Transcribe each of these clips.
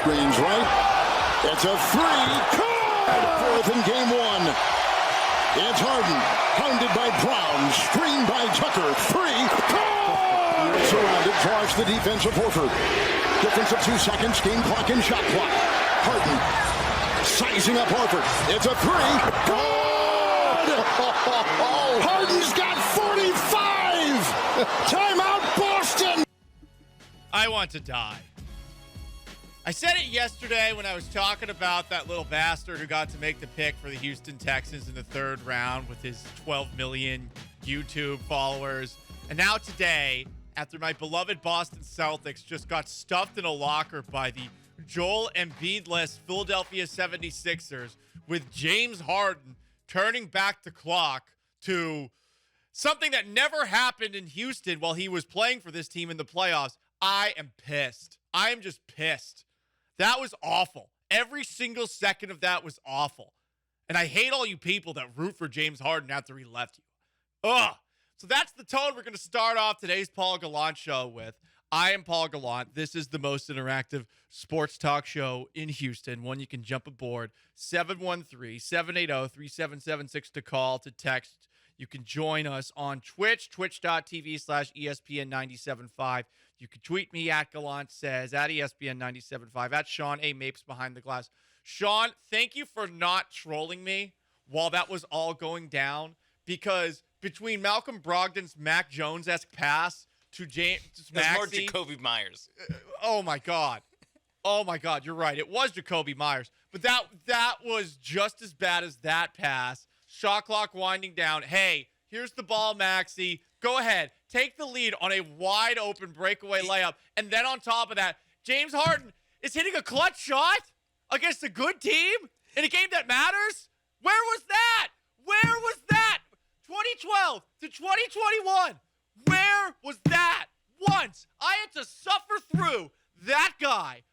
screens right. It's a three. Good! 4th in game 1. It's Harden. Pounded by Brown. Screened by Tucker. 3. Good! Surrounded. Draws the defense of Horford. Difference of 2 seconds. Game clock and shot clock. Harden. Sizing up Horford. It's a 3. Good! Harden's got 45! Timeout, Boston! I want to die. I said it yesterday when I was talking about that little bastard who got to make the pick for the Houston Texans in the 3rd round with his 12 million YouTube followers. And now today, after my beloved Boston Celtics just got stuffed in a locker by the Joel Embiid-less Philadelphia 76ers, with James Harden turning back the clock to something that never happened in Houston while he was playing for this team in the playoffs, I am pissed. I am just pissed. That was awful. Every single second of that was awful. And I hate all you people that root for James Harden after he left you. Ugh. So that's the tone we're going to start off today's Paul Gallant show with. I am Paul Gallant. This is the most interactive sports talk show in Houston. One you can jump aboard. 713-780-3776 to call, to text. You can join us on Twitch, twitch.tv/ESPN975. You can tweet me at Gallant Says, at ESPN975, at Sean A. Mapes behind the glass. Sean, thank you for not trolling me while that was all going down, because between Malcolm Brogdon's Mac Jones-esque pass to James Maxey, more Jacoby Myers. Oh my God, you're right. It was Jacoby Myers, but that was just as bad as that pass. Shot clock winding down. Hey, here's the ball, Maxey. Go ahead, take the lead on a wide open breakaway layup, and then on top of that, James Harden is hitting a clutch shot against a good team in a game that matters. Where was that? 2012 to 2021. Where was that? Once I had to suffer through that guy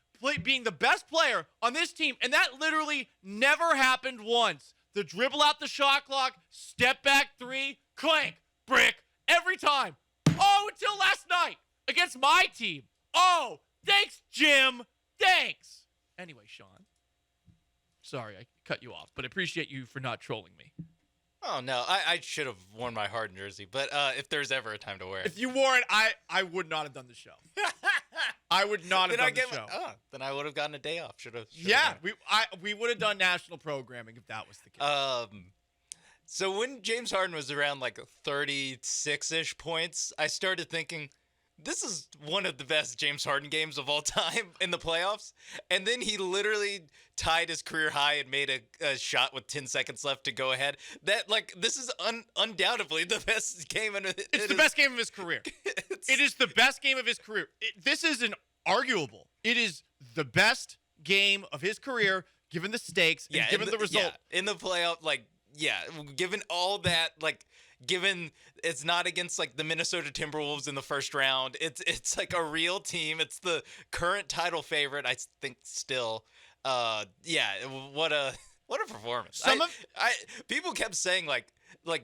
being the best player on this team, and that literally never happened once. The dribble out the shot clock, step back 3, clank, brick, every time. Oh, until last night against my team. Oh, thanks, Jim. Thanks. Anyway, Sean. Sorry, I cut you off, but I appreciate you for not trolling me. Oh, no, I should have worn my Harden jersey, but if there's ever a time to wear it. If you wore it, I would not have done the show. I would not have done the show. Then I would have gotten a day off. Yeah, we would have done national programming if that was the case. So when James Harden was around like 36-ish points, I started thinking, this is one of the best James Harden games of all time in the playoffs. And then he literally tied his career high and made a shot with 10 seconds left to go ahead. This is undoubtedly the best game. It's the best game of his career. It is the best game of his career. This isn't arguable. It is the best game of his career, given the stakes and given the result. Yeah, in the playoff, given all that, given it's not against like the Minnesota Timberwolves in the first round, it's like a real team. It's the current title favorite, I think, still. What a performance. People kept saying like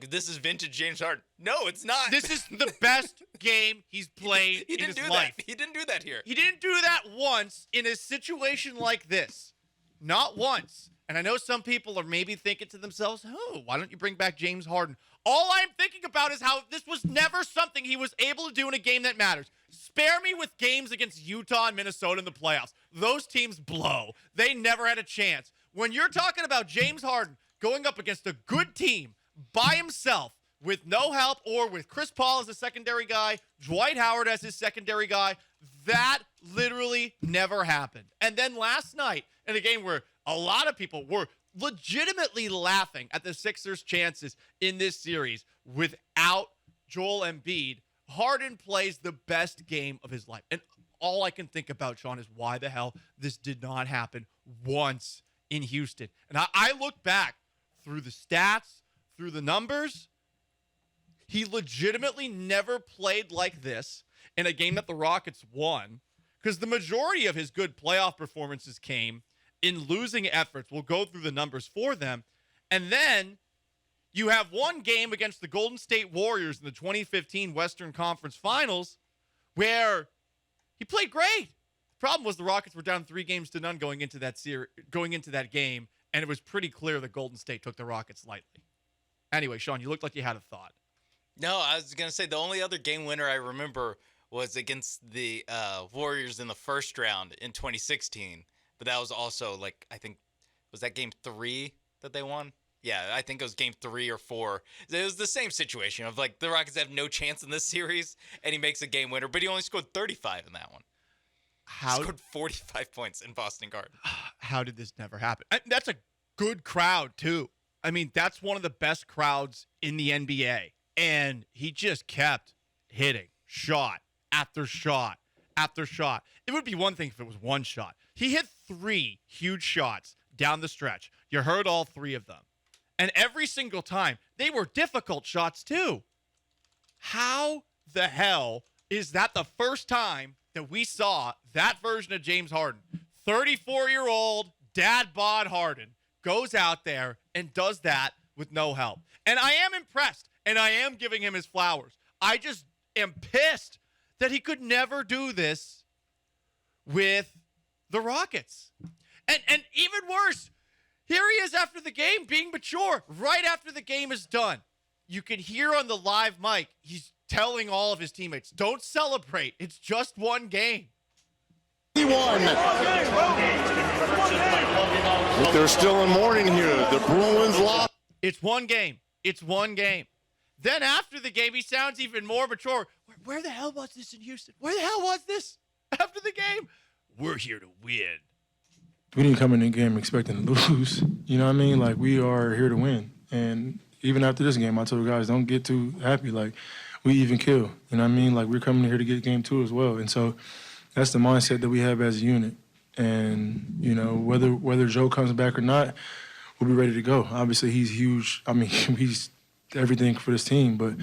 this is vintage James Harden. No, it's not. This is the best game he's played in his life. He didn't do that here. He didn't do that once in a situation like this. Not once. And I know some people are maybe thinking to themselves, oh, why don't you bring back James Harden? All I'm thinking about is how this was never something he was able to do in a game that matters. Spare me with games against Utah and Minnesota in the playoffs. Those teams blow. They never had a chance. When you're talking about James Harden going up against a good team by himself with no help, or with Chris Paul as a secondary guy, Dwight Howard as his secondary guy, that literally never happened. And then last night, in a game where a lot of people were legitimately laughing at the Sixers' chances in this series without Joel Embiid, Harden plays the best game of his life. And all I can think about, Sean, is why the hell this did not happen once in Houston. And I look back through the stats, through the numbers. He legitimately never played like this in a game that the Rockets won, because the majority of his good playoff performances came in losing efforts. We'll go through the numbers for them. And then you have one game against the Golden State Warriors in the 2015 Western Conference Finals where he played great. The problem was the Rockets were down 3-0 going into that game, and it was pretty clear that Golden State took the Rockets lightly. Anyway, Sean, you looked like you had a thought. No, I was going to say the only other game winner I remember was against the Warriors in the first round in 2016. But that was also, like, I think, was that game 3 that they won? Yeah, I think it was game 3 or 4. It was the same situation of, like, the Rockets have no chance in this series, and he makes a game winner, but he only scored 35 in that one. He scored 45 points in Boston Garden. How did this never happen? That's a good crowd, too. I mean, that's one of the best crowds in the NBA. And he just kept hitting shot after shot after shot. It would be one thing if it was one shot. He hit 3 huge shots down the stretch. You heard all 3 of them. And every single time, they were difficult shots, too. How the hell is that the first time that we saw that version of James Harden? 34-year-old dad bod Harden goes out there and does that with no help. And I am impressed, and I am giving him his flowers. I just am pissed that he could never do this with the Rockets. And even worse, here he is after the game being mature, right after the game is done. You can hear on the live mic, he's telling all of his teammates, don't celebrate. It's just one game. He won. But they're still in mourning here. The Bruins lost. It's one game. It's one game. Then after the game, he sounds even more mature. Where the hell was this in Houston? Where the hell was this after the game? We're here to win. We didn't come in the game expecting to lose. You know what I mean? Like, we are here to win. And even after this game, I told the guys, don't get too happy. Like, we even kill. You know what I mean? Like, we're coming here to get game 2 as well. And so that's the mindset that we have as a unit. And, you know, whether Joe comes back or not, we'll be ready to go. Obviously, he's huge. I mean, he's everything for this team. But,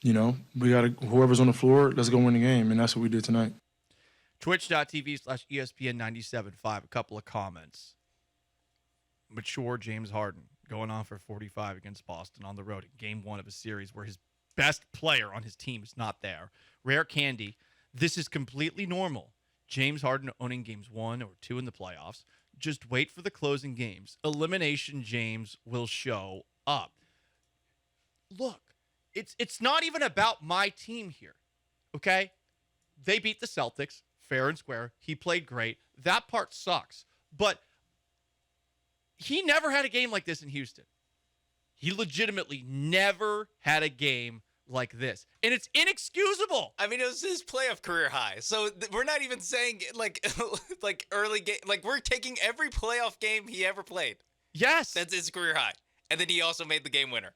you know, we got to, whoever's on the floor, let's go win the game. And that's what we did tonight. Twitch.tv/ESPN97.5. A couple of comments. Mature James Harden going on for 45 against Boston on the road in game 1 of a series where his best player on his team is not there. Rare Candy. This is completely normal. James Harden owning games 1 or 2 in the playoffs. Just wait for the closing games. Elimination James will show up. Look, it's not even about my team here, okay? They beat the Celtics, fair and square. He played great. That part sucks. But he never had a game like this in Houston. He legitimately never had a game like this. And it's inexcusable. I mean, it was his playoff career high. So we're not even saying, like, like early game. Like, we're taking every playoff game he ever played. Yes. That's his career high. And then he also made the game winner.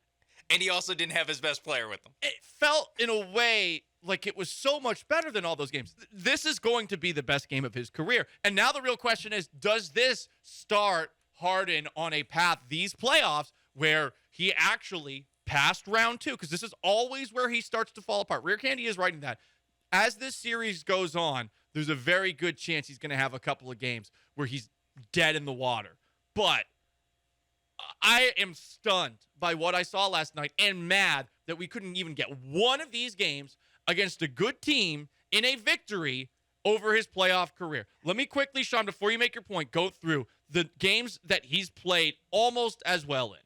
And he also didn't have his best player with him. It felt, in a way, like it was so much better than all those games. This is going to be the best game of his career. And now the real question is, does this start Harden on a path, these playoffs, where he actually passed round 2? Because this is always where he starts to fall apart. Rare Candy is writing that. As this series goes on, there's a very good chance he's going to have a couple of games where he's dead in the water. But I am stunned by what I saw last night and mad that we couldn't even get one of these games against a good team in a victory over his playoff career. Let me quickly, Sean, before you make your point, go through the games that he's played almost as well in.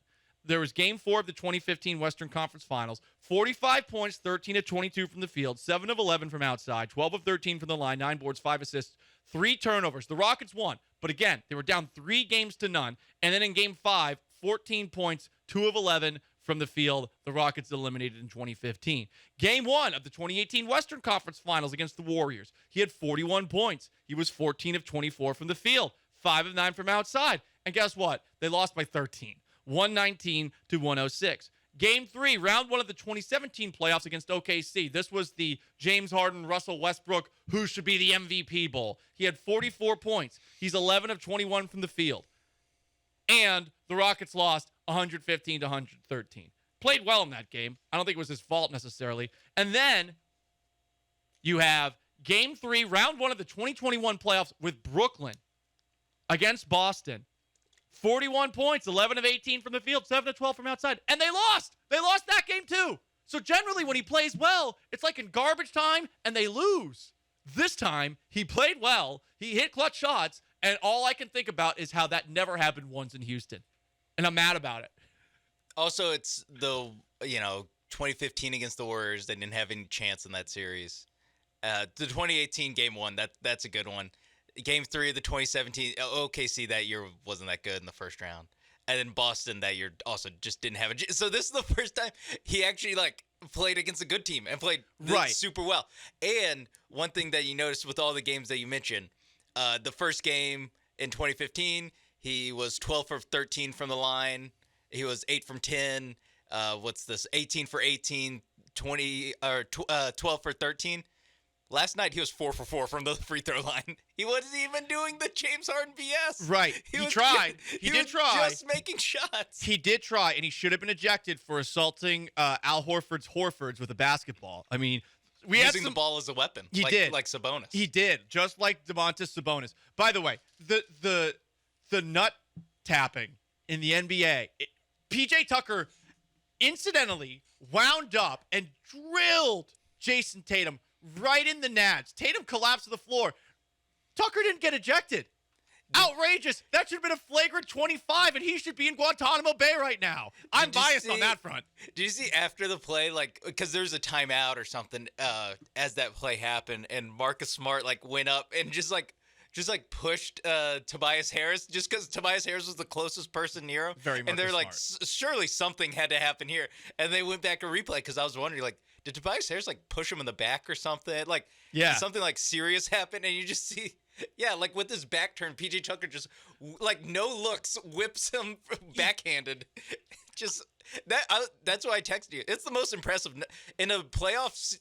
There was game 4 of the 2015 Western Conference Finals. 45 points, 13 of 22 from the field, 7 of 11 from outside, 12 of 13 from the line, 9 boards, 5 assists, 3 turnovers. The Rockets won, but again, they were down 3-0. And then in game 5, 14 points, 2 of 11 from the field. The Rockets eliminated in 2015. Game 1 of the 2018 Western Conference Finals against the Warriors. He had 41 points. He was 14 of 24 from the field, 5 of 9 from outside. And guess what? They lost by 13. 119 to 106. Game 3, round 1 of the 2017 playoffs against OKC. This was the James Harden, Russell Westbrook, who should be the MVP bowl. He had 44 points. He's 11 of 21 from the field. And the Rockets lost 115 to 113. Played well in that game. I don't think it was his fault necessarily. And then you have Game 3, round 1 of the 2021 playoffs with Brooklyn against Boston. 41 points, 11 of 18 from the field, 7 of 12 from outside. And they lost. They lost that game too. So generally when he plays well, it's like in garbage time and they lose. This time, he played well. He hit clutch shots. And all I can think about is how that never happened once in Houston. And I'm mad about it. Also, it's the 2015 against the Warriors. They didn't have any chance in that series. The 2018 game 1, that's a good one. Game 3 of the 2017 OKC that year wasn't that good in the first round. And then Boston that year also just didn't have a. So this is the first time he actually played against a good team and played super well. And one thing that you noticed with all the games that you mentioned, the first game in 2015, he was 12 for 13 from the line. He was 8 from 10. 18 for 18, 12 for 13. Last night, he was 4 for 4 from the free throw line. He wasn't even doing the James Harden BS. Right. He tried. He did try. Just making shots. He did try, and he should have been ejected for assaulting Al Horford's with a basketball. I mean, using the ball as a weapon. He did. Like Sabonis. He did, just like Domantas Sabonis. By the way, the nut tapping in the NBA, PJ Tucker incidentally wound up and drilled Jason Tatum right in the nads. Tatum collapsed to the floor. Tucker didn't get ejected. Outrageous. That should have been a flagrant 25, and he should be in Guantanamo Bay right now. I'm biased on that front. Did you see after the play, because there's a timeout or something as that play happened, and Marcus Smart, went up and just pushed Tobias Harris just because Tobias Harris was the closest person near him. Very And they're Smart. Surely something had to happen here. And they went back to replay because I was wondering, did Tobias Harris push him in the back or something? Did something serious happen? And you just see, with his back turned, PJ Tucker just no looks whips him backhanded. Just that's why I texted you. It's the most impressive in a playoffs.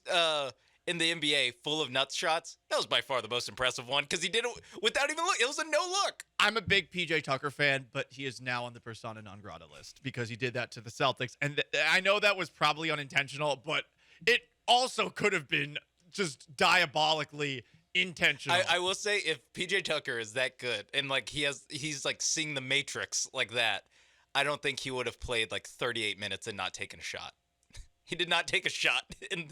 In the NBA, full of nuts shots, that was by far the most impressive one because he did it without even look. It was a no look. I'm a big PJ Tucker fan, but he is now on the persona non grata list because he did that to the Celtics. And I know that was probably unintentional, but it also could have been just diabolically intentional. I will say, if PJ Tucker is that good and he's seeing the Matrix like that, I don't think he would have played 38 minutes and not taken a shot. He did not take a shot, and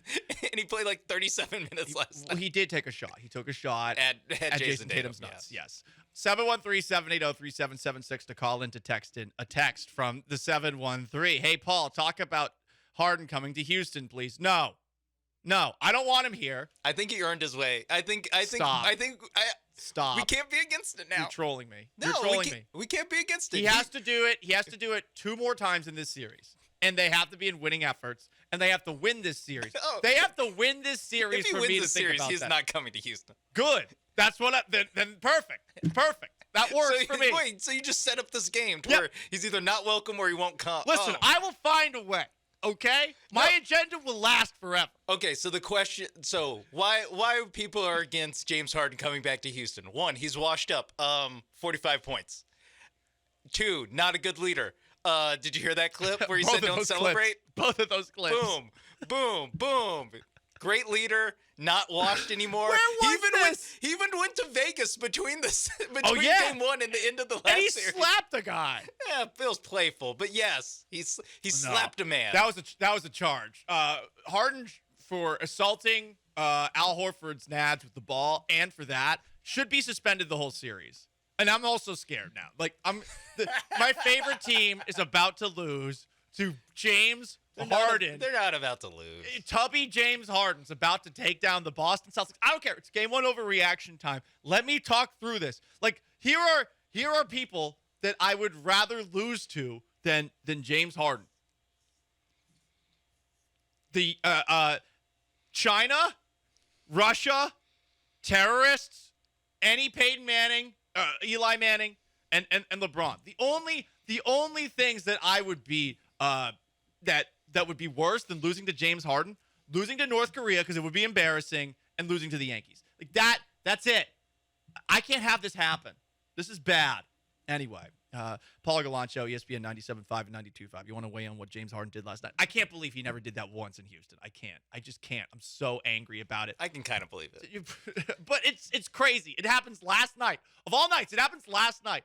he played 37 minutes last night. He did take a shot. He took a shot at Jason Tatum's nuts. Yes. 713-780-3776 to call in to text in a text from the 713. Hey, Paul, talk about Harden coming to Houston, please. No, I don't want him here. I think he earned his way. Stop. We can't be against it now. You're trolling me. No, You're trolling me. We can't be against it. He has to do it. He has to do it 2 more times in this series. And they have to be in winning efforts, and they have to win this series. Oh. They have to win this series for me to think about he's that. not coming to Houston. Good. That's what then perfect. That works for me. Wait, so you just set up this game to where he's either not welcome or he won't come. Listen, I will find a way, okay? My agenda will last forever. Okay, so the question, why people are against James Harden coming back to Houston? 1, he's washed up, 45 points. 2, not a good leader. Did you hear that clip where he said don't celebrate? Both of those clips. Boom, boom, boom. Great leader, not washed anymore. Where was this? He even went to Vegas between game 1 and the end of the last and he series. slapped a guy. Yeah, feels playful, but yes, he slapped a man. That was a charge. Harden for assaulting Al Horford's nads with the ball, and for that should be suspended the whole series. And I'm also scared now. My favorite team is about to lose to James Harden. They're not about to lose. Tubby James Harden's about to take down the Boston Celtics. I don't care. It's game 1 overreaction time. Let me talk through this. Here are people that I would rather lose to than James Harden. The China, Russia, terrorists, any Peyton Manning, Eli Manning, and LeBron. The only things that I would be that would be worse than losing to James Harden, losing to North Korea because it would be embarrassing, and losing to the Yankees. That's it. I can't have this happen. This is bad. Anyway, Paul Galancho, ESPN 97.5 and 92.5. You want to weigh on what James Harden did last night? I can't believe he never did that once in Houston. I can't. I just can't. I'm so angry about it. I can kind of believe it. But it's crazy. It happens last night. Of all nights, it happens last night.